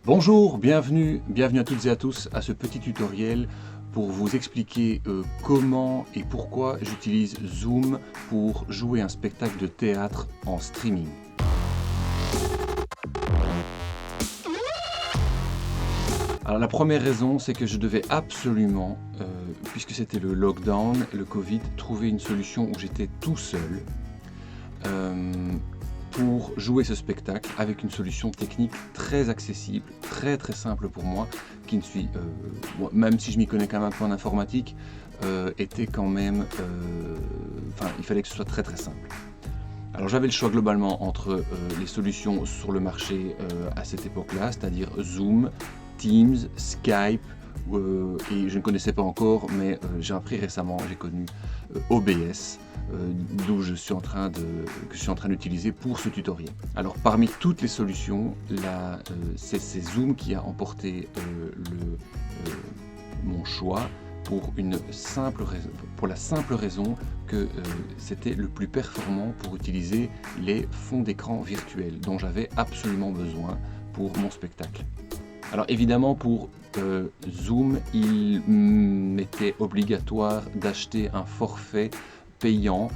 Bonjour, bienvenue à toutes et à tous à ce petit tutoriel pour vous expliquer comment et pourquoi j'utilise Zoom pour jouer un spectacle de théâtre en streaming. Alors la première raison, c'est que je devais absolument, puisque c'était le lockdown, le Covid, trouver une solution où j'étais tout seul pour jouer ce spectacle avec une solution technique très accessible, très simple pour moi, qui ne suis, même si je m'y connais quand même un peu en informatique, était quand même, il fallait que ce soit très simple. Alors j'avais le choix globalement entre les solutions sur le marché à cette époque-là, c'est-à-dire Zoom, Teams, Skype, et je ne connaissais pas encore, mais j'ai appris récemment, j'ai connu OBS, que je suis en train d'utiliser pour ce tutoriel. Alors parmi toutes les solutions, c'est Zoom qui a emporté mon choix pour la simple raison que c'était le plus performant pour utiliser les fonds d'écran virtuels dont j'avais absolument besoin pour mon spectacle. Alors évidemment pour Zoom, il m'était obligatoire d'acheter un forfait payant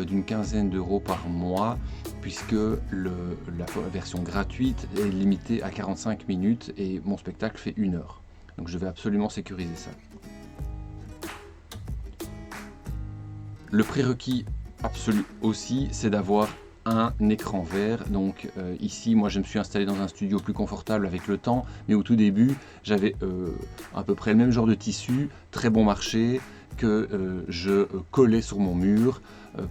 d'une quinzaine d'euros par mois, puisque la version gratuite est limitée à 45 minutes et mon spectacle fait 1 heure. Donc je vais absolument sécuriser ça. Le prérequis absolu aussi, c'est d'avoir un écran vert. Donc ici, moi je me suis installé dans un studio plus confortable avec le temps, mais au tout début, j'avais à peu près le même genre de tissu, très bon marché, que je collais sur mon mur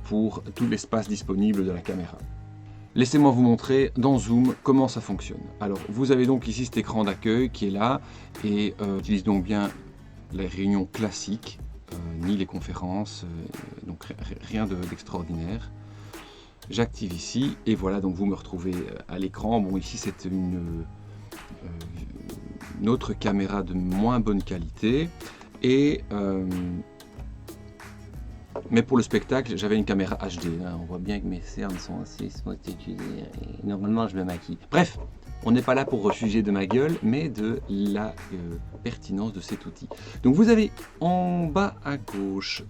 pour tout l'espace disponible de la caméra. Laissez-moi vous montrer dans Zoom comment ça fonctionne. Alors vous avez donc ici cet écran d'accueil qui est là et utilise donc bien les réunions classiques, ni les conférences, donc rien d'extraordinaire. J'active ici et voilà, donc vous me retrouvez à l'écran. Bon, ici c'est une autre caméra de moins bonne qualité et mais pour le spectacle, j'avais une caméra HD. Hein. On voit bien que mes cernes sont assez spectaculaires et normalement je me maquille. Bref, on n'est pas là pour refuger de ma gueule, mais de la pertinence de cet outil. Donc vous avez en bas à gauche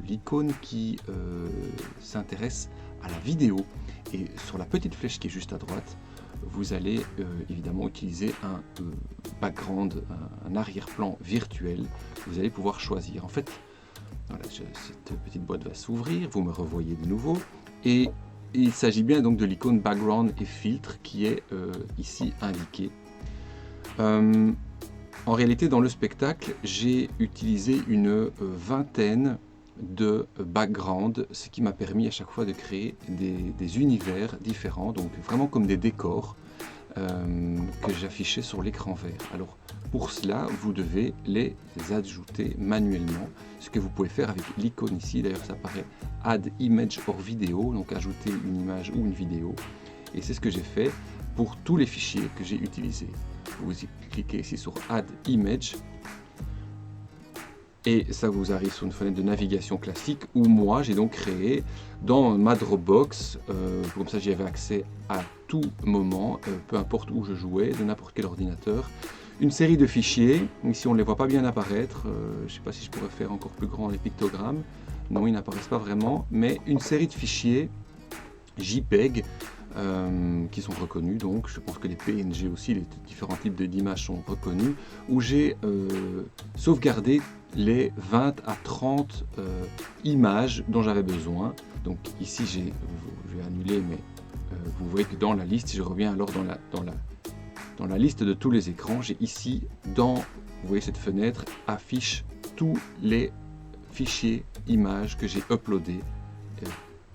l'icône qui s'intéresse à la vidéo. Et sur la petite flèche qui est juste à droite, vous allez évidemment utiliser un background, un arrière-plan virtuel que vous allez pouvoir choisir. En fait, voilà, cette petite boîte va s'ouvrir, vous me revoyez de nouveau, et il s'agit bien donc de l'icône background et filtre qui est ici indiquée. En réalité, dans le spectacle, j'ai utilisé une vingtaine de backgrounds, ce qui m'a permis à chaque fois de créer des univers différents, donc vraiment comme des décors que j'affichais sur l'écran vert. Alors pour cela, vous devez les ajouter manuellement, ce que vous pouvez faire avec l'icône ici. D'ailleurs, ça apparaît Add Image or Vidéo, donc ajouter une image ou une vidéo. Et c'est ce que j'ai fait pour tous les fichiers que j'ai utilisés. Vous cliquez ici sur Add Image et ça vous arrive sur une fenêtre de navigation classique où moi j'ai donc créé dans ma Dropbox, comme ça j'y avais accès à tout moment, peu importe où je jouais, de n'importe quel ordinateur, une série de fichiers. Ici on ne les voit pas bien apparaître, je ne sais pas si je pourrais faire encore plus grand les pictogrammes, non ils n'apparaissent pas vraiment, mais une série de fichiers JPEG qui sont reconnus, donc je pense que les PNG aussi, les différents types d'images sont reconnus, où j'ai sauvegardé les 20 à 30 images dont j'avais besoin. Donc ici je vais annuler, mais vous voyez que dans la liste, si je reviens alors dans la liste de tous les écrans, j'ai ici vous voyez cette fenêtre affiche tous les fichiers images que j'ai uploadés,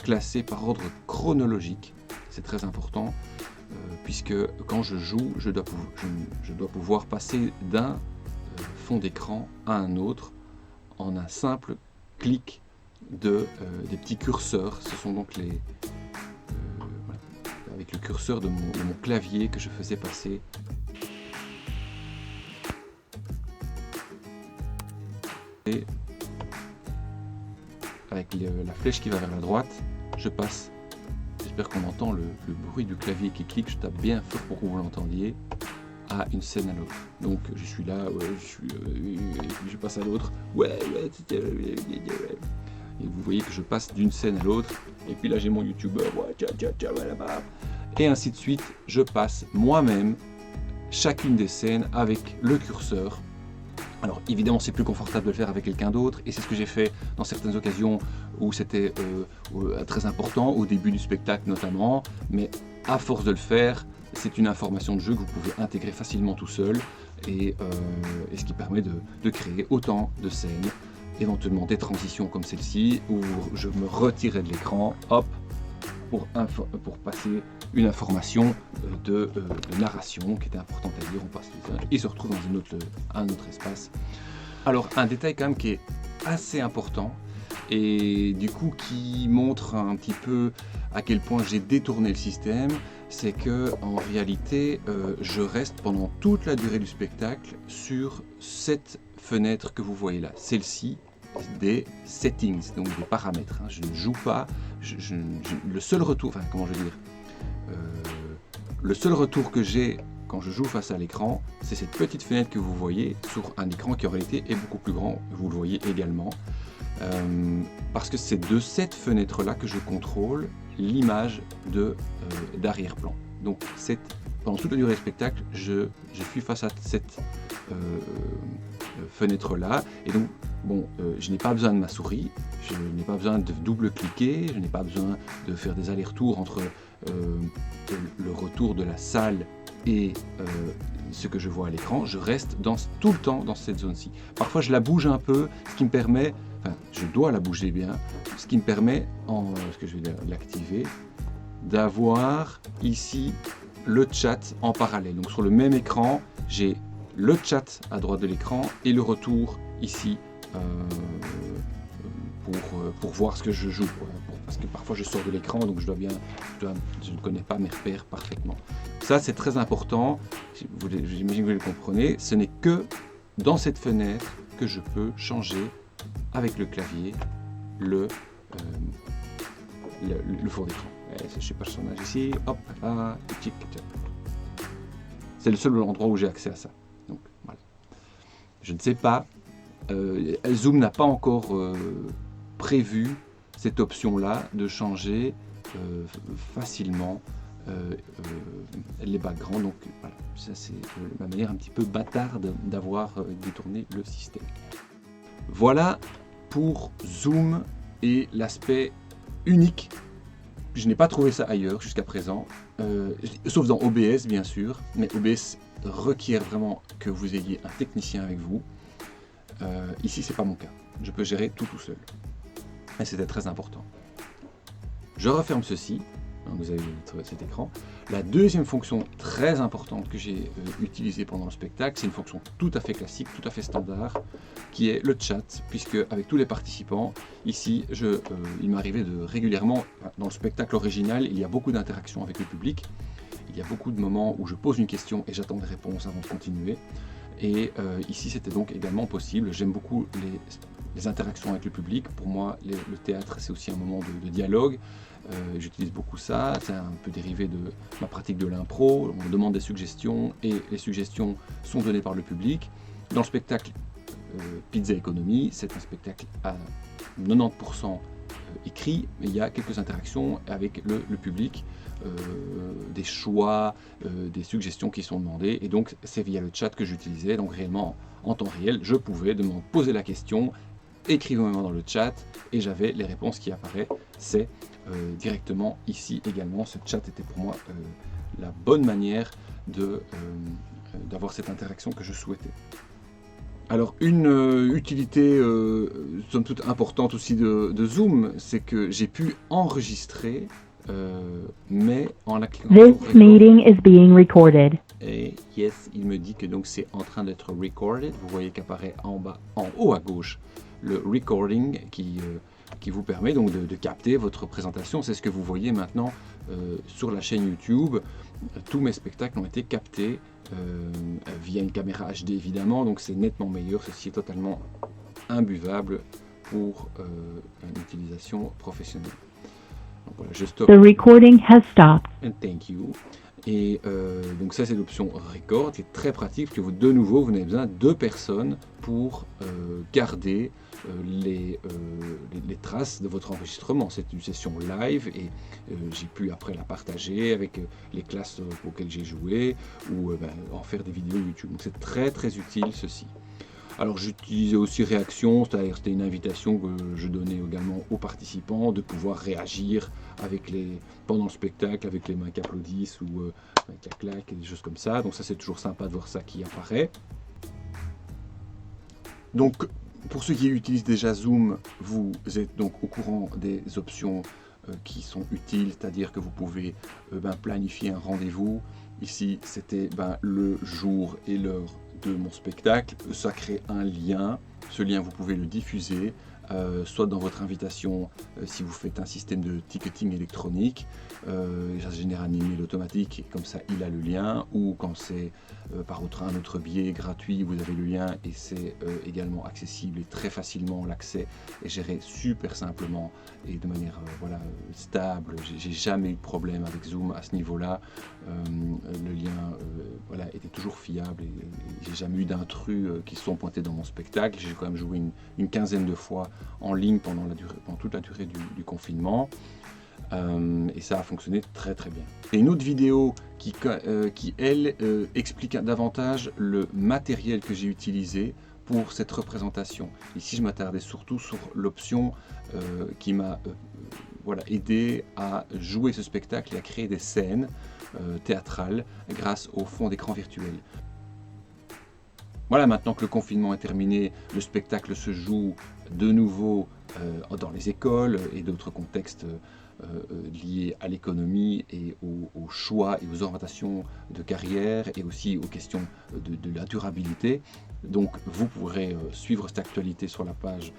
classés par ordre chronologique. C'est très important puisque quand je joue, je dois pouvoir passer d'un fond d'écran à un autre en un simple clic des petits curseurs. Ce sont donc voilà, avec le curseur de mon clavier que je faisais passer. Et avec la flèche qui va vers la droite, je passe j'espère qu'on entend le bruit du clavier qui clique, je tape bien fort pour que vous l'entendiez, à une scène à l'autre. Donc je suis là, je passe à l'autre, et vous voyez que je passe d'une scène à l'autre, et puis là j'ai mon youtubeur, et ainsi de suite, je passe moi-même chacune des scènes avec le curseur. Alors évidemment c'est plus confortable de le faire avec quelqu'un d'autre, et c'est ce que j'ai fait dans certaines occasions où c'était très important, au début du spectacle notamment, mais à force de le faire, c'est une information de jeu que vous pouvez intégrer facilement tout seul, et ce qui permet de créer autant de scènes, éventuellement des transitions comme celle-ci, où je me retirais de l'écran, hop, pour passer une information de narration qui était importante à dire, on passe et se retrouve dans un autre espace. Alors un détail quand même qui est assez important et du coup qui montre un petit peu à quel point j'ai détourné le système, c'est que en réalité je reste pendant toute la durée du spectacle sur cette fenêtre que vous voyez là, celle-ci, des settings, donc des paramètres. Je ne joue pas, le seul retour, enfin comment je vais dire, le seul retour que j'ai quand je joue face à l'écran, c'est cette petite fenêtre que vous voyez sur un écran qui en réalité est beaucoup plus grand, vous le voyez également, parce que c'est de cette fenêtre-là que je contrôle l'image d'arrière-plan. Donc pendant toute la durée du spectacle, je suis face à cette fenêtre-là, et donc bon, je n'ai pas besoin de ma souris, je n'ai pas besoin de double-cliquer, je n'ai pas besoin de faire des allers-retours entre le retour de la salle et ce que je vois à l'écran. Je reste tout le temps dans cette zone-ci. Parfois je la bouge un peu, ce qui me permet, enfin je dois la bouger bien, ce qui me permet, ce que je vais l'activer, d'avoir ici le chat en parallèle. Donc sur le même écran, j'ai le chat à droite de l'écran et le retour ici pour voir ce que je joue, parce que parfois je sors de l'écran, donc je ne connais pas mes repères parfaitement. Ça c'est très important, j'imagine que vous le comprenez, ce n'est que dans cette fenêtre que je peux changer avec le clavier le fond d'écran. Je sais pas, personnage ici, hop, là, c'est le seul endroit où j'ai accès à ça. Donc voilà. Je ne sais pas, Zoom n'a pas encore prévu cette option-là de changer facilement les backgrounds. Donc voilà, ça c'est ma manière un petit peu bâtarde d'avoir détourné le système. Voilà pour Zoom et l'aspect unique. Je n'ai pas trouvé ça ailleurs jusqu'à présent, sauf dans OBS bien sûr, mais OBS requiert vraiment que vous ayez un technicien avec vous. Ici c'est pas mon cas, je peux gérer tout seul, et c'était très important. Je referme ceci, donc vous avez cet écran. La deuxième fonction très importante que j'ai utilisée pendant le spectacle, c'est une fonction tout à fait classique, tout à fait standard, qui est le chat, puisque avec tous les participants, ici, il m'arrivait régulièrement, dans le spectacle original, il y a beaucoup d'interactions avec le public, il y a beaucoup de moments où je pose une question et j'attends des réponses avant de continuer, et ici c'était donc également possible. J'aime beaucoup les interactions avec le public. Pour moi, le théâtre c'est aussi un moment de dialogue. J'utilise beaucoup ça, c'est un peu dérivé de ma pratique de l'impro. On me demande des suggestions et les suggestions sont données par le public. Dans le spectacle Pizza Economy, c'est un spectacle à 90% écrit, mais il y a quelques interactions avec le public, des choix, des suggestions qui sont demandées, et donc c'est via le chat que j'utilisais. Donc réellement en temps réel, je pouvais poser la question, écrivez-moi dans le chat, et j'avais les réponses qui apparaissaient directement ici également. Ce chat était pour moi la bonne manière d'avoir cette interaction que je souhaitais. Alors une utilité somme toute importante aussi de Zoom, c'est que j'ai pu enregistrer, mais en la cliquant sur Record. Meeting is being recorded. Et yes, il me dit que donc c'est en train d'être recorded. Vous voyez qu'apparaît en haut à gauche, le recording qui vous permet donc de capter votre présentation. C'est ce que vous voyez maintenant sur la chaîne YouTube. Tous mes spectacles ont été captés via une caméra HD évidemment, donc c'est nettement meilleur. Ceci est totalement imbuvable pour une utilisation professionnelle. Donc voilà, je stoppe. The recording has stopped. And thank you. Et donc ça, c'est l'option record, qui est très pratique, parce que de nouveau, vous n'avez besoin de 2 personnes pour garder les traces de votre enregistrement. C'est une session live et j'ai pu après la partager avec les classes auxquelles j'ai joué ou en faire des vidéos YouTube. Donc c'est très très utile ceci. Alors j'utilisais aussi réaction, c'est-à-dire c'était une invitation que je donnais également aux participants de pouvoir réagir pendant le spectacle avec les mains qui applaudissent ou avec la claque et des choses comme ça. Donc ça c'est toujours sympa de voir ça qui apparaît. Donc pour ceux qui utilisent déjà Zoom, vous êtes donc au courant des options qui sont utiles, c'est-à-dire que vous pouvez planifier un rendez-vous. Ici c'était le jour et l'heure de mon spectacle, ça crée un lien. Ce lien, vous pouvez le diffuser, soit dans votre invitation, si vous faites un système de ticketing électronique, ça génère un email automatique, et comme ça il a le lien, ou quand c'est par un autre biais gratuit, vous avez le lien et c'est également accessible et très facilement, l'accès est géré super simplement et de manière stable. J'ai jamais eu de problème avec Zoom à ce niveau-là. Le lien était toujours fiable et j'ai jamais eu d'intrus qui se sont pointés dans mon spectacle. J'ai quand même joué une quinzaine de fois en ligne pendant toute la durée du confinement. Et ça a fonctionné très très bien. Et une autre vidéo qui elle, explique davantage le matériel que j'ai utilisé pour cette représentation. Ici, je m'attardais surtout sur l'option qui m'a aidé à jouer ce spectacle et à créer des scènes théâtrales grâce au fond d'écran virtuel. Voilà, maintenant que le confinement est terminé, le spectacle se joue de nouveau dans les écoles et d'autres contextes liés à l'économie et aux choix et aux orientations de carrière et aussi aux questions de la durabilité. Donc vous pourrez suivre cette actualité sur la page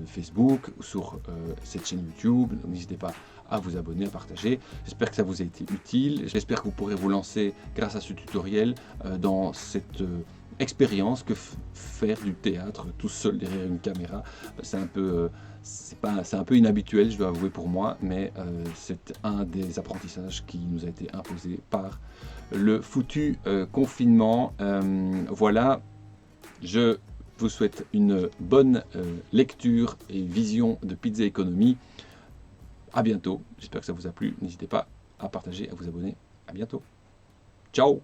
Facebook ou sur cette chaîne YouTube. N'hésitez pas à vous abonner, à partager. J'espère que ça vous a été utile. J'espère que vous pourrez vous lancer grâce à ce tutoriel dans cette expérience que faire du théâtre tout seul derrière une caméra. C'est un peu inhabituel, je dois avouer pour moi, mais c'est un des apprentissages qui nous a été imposé par le foutu confinement. Voilà, je vous souhaite une bonne lecture et vision de Pizza Economy. À bientôt, j'espère que ça vous a plu. N'hésitez pas à partager, à vous abonner. À bientôt. Ciao!